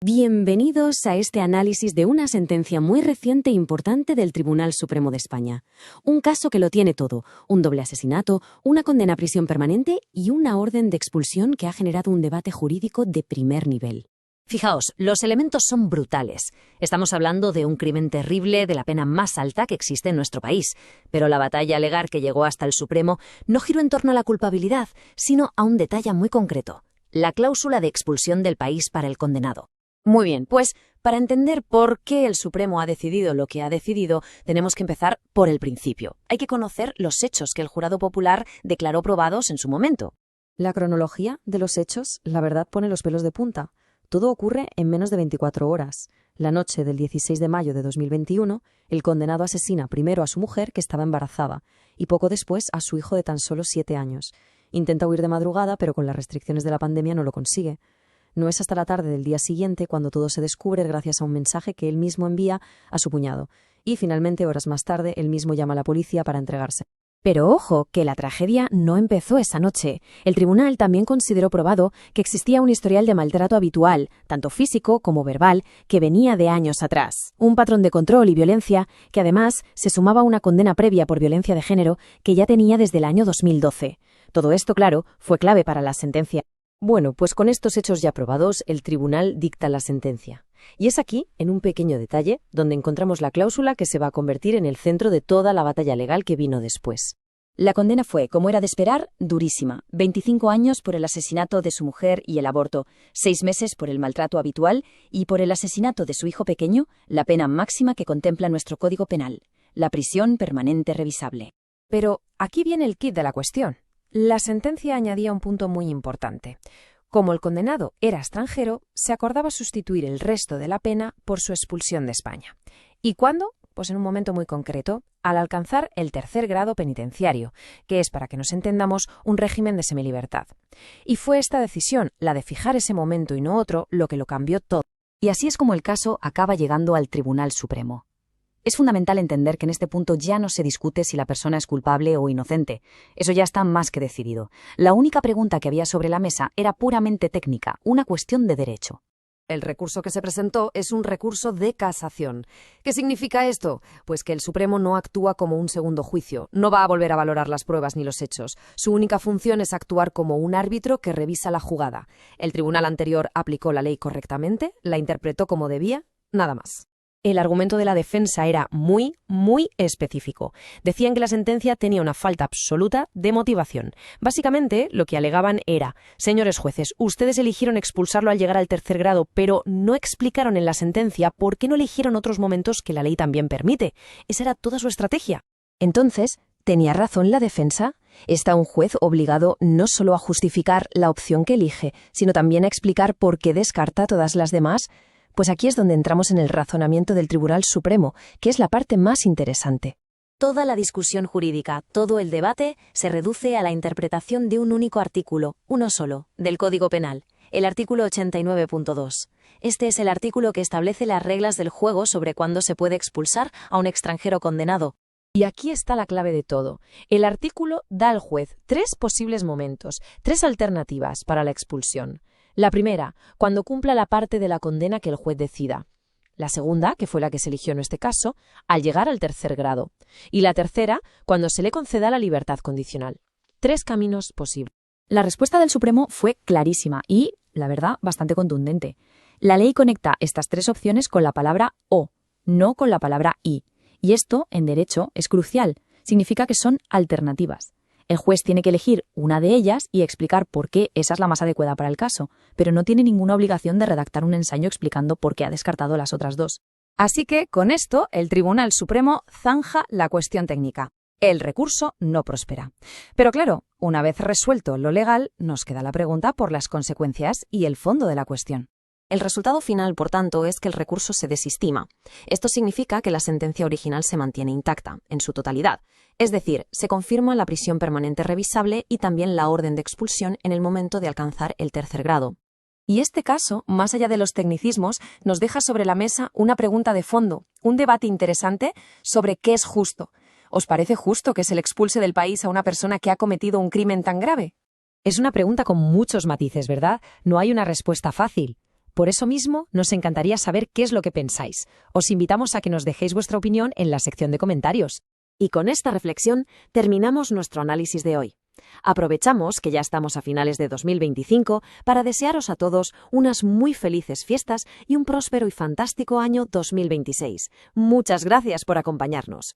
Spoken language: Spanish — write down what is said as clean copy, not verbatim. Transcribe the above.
Bienvenidos a este análisis de una sentencia muy reciente e importante del Tribunal Supremo de España. Un caso que lo tiene todo: un doble asesinato, una condena a prisión permanente y una orden de expulsión que ha generado un debate jurídico de primer nivel. Fijaos, los elementos son brutales. Estamos hablando de un crimen terrible, de la pena más alta que existe en nuestro país. Pero la batalla legal que llegó hasta el Supremo no giró en torno a la culpabilidad, sino a un detalle muy concreto: la cláusula de expulsión del país para el condenado. Muy bien, pues para entender por qué el Supremo ha decidido lo que ha decidido, tenemos que empezar por el principio. Hay que conocer los hechos que el jurado popular declaró probados en su momento. La cronología de los hechos, la verdad, pone los pelos de punta. Todo ocurre en menos de 24 horas. La noche del 16 de mayo de 2021, el condenado asesina primero a su mujer, que estaba embarazada, y poco después a su hijo de tan solo 7 años. Intenta huir de madrugada, pero con las restricciones de la pandemia no lo consigue. No es hasta la tarde del día siguiente cuando todo se descubre gracias a un mensaje que él mismo envía a su cuñado. Y finalmente, horas más tarde, él mismo llama a la policía para entregarse. Pero ojo, que la tragedia no empezó esa noche. El tribunal también consideró probado que existía un historial de maltrato habitual, tanto físico como verbal, que venía de años atrás. Un patrón de control y violencia que además se sumaba a una condena previa por violencia de género que ya tenía desde el año 2012. Todo esto, claro, fue clave para la sentencia. Bueno, pues con estos hechos ya probados, el tribunal dicta la sentencia. Y es aquí, en un pequeño detalle, donde encontramos la cláusula que se va a convertir en el centro de toda la batalla legal que vino después. La condena fue, como era de esperar, durísima: 25 años por el asesinato de su mujer y el aborto, 6 meses por el maltrato habitual y por el asesinato de su hijo pequeño, la pena máxima que contempla nuestro Código Penal: la prisión permanente revisable. Pero aquí viene el quid de la cuestión. La sentencia añadía un punto muy importante. Como el condenado era extranjero, se acordaba sustituir el resto de la pena por su expulsión de España. ¿Y cuándo? Pues en un momento muy concreto, al alcanzar el tercer grado penitenciario, que es, para que nos entendamos, un régimen de semilibertad. Y fue esta decisión, la de fijar ese momento y no otro, lo que lo cambió todo. Y así es como el caso acaba llegando al Tribunal Supremo. Es fundamental entender que en este punto ya no se discute si la persona es culpable o inocente. Eso ya está más que decidido. La única pregunta que había sobre la mesa era puramente técnica, una cuestión de derecho. El recurso que se presentó es un recurso de casación. ¿Qué significa esto? Pues que el Supremo no actúa como un segundo juicio, no va a volver a valorar las pruebas ni los hechos. Su única función es actuar como un árbitro que revisa la jugada. El tribunal anterior aplicó la ley correctamente, la interpretó como debía, nada más. El argumento de la defensa era muy específico. Decían que la sentencia tenía una falta absoluta de motivación. Básicamente, lo que alegaban era: señores jueces, ustedes eligieron expulsarlo al llegar al tercer grado, pero no explicaron en la sentencia por qué no eligieron otros momentos que la ley también permite. Esa era toda su estrategia. Entonces, ¿tenía razón la defensa? ¿Está un juez obligado no solo a justificar la opción que elige, sino también a explicar por qué descarta todas las demás? Pues aquí es donde entramos en el razonamiento del Tribunal Supremo, que es la parte más interesante. Toda la discusión jurídica, todo el debate, se reduce a la interpretación de un único artículo, uno solo, del Código Penal, el artículo 89.2. Este es el artículo que establece las reglas del juego sobre cuándo se puede expulsar a un extranjero condenado. Y aquí está la clave de todo. El artículo da al juez 3 posibles momentos, 3 alternativas para la expulsión. La primera, cuando cumpla la parte de la condena que el juez decida. La segunda, que fue la que se eligió en este caso, al llegar al tercer grado. Y la tercera, cuando se le conceda la libertad condicional. 3 caminos posibles. La respuesta del Supremo fue clarísima y, la verdad, bastante contundente. La ley conecta estas 3 opciones con la palabra o, no con la palabra y. Y esto, en derecho, es crucial. Significa que son alternativas. El juez tiene que elegir una de ellas y explicar por qué esa es la más adecuada para el caso, pero no tiene ninguna obligación de redactar un ensayo explicando por qué ha descartado las otras 2. Así que, con esto, el Tribunal Supremo zanja la cuestión técnica. El recurso no prospera. Pero claro, una vez resuelto lo legal, nos queda la pregunta por las consecuencias y el fondo de la cuestión. El resultado final, por tanto, es que el recurso se desestima. Esto significa que la sentencia original se mantiene intacta, en su totalidad. Es decir, se confirma la prisión permanente revisable y también la orden de expulsión en el momento de alcanzar el tercer grado. Y este caso, más allá de los tecnicismos, nos deja sobre la mesa una pregunta de fondo, un debate interesante sobre qué es justo. ¿Os parece justo que se le expulse del país a una persona que ha cometido un crimen tan grave? Es una pregunta con muchos matices, ¿verdad? No hay una respuesta fácil. Por eso mismo, nos encantaría saber qué es lo que pensáis. Os invitamos a que nos dejéis vuestra opinión en la sección de comentarios. Y con esta reflexión terminamos nuestro análisis de hoy. Aprovechamos que ya estamos a finales de 2025 para desearos a todos unas muy felices fiestas y un próspero y fantástico año 2026. Muchas gracias por acompañarnos.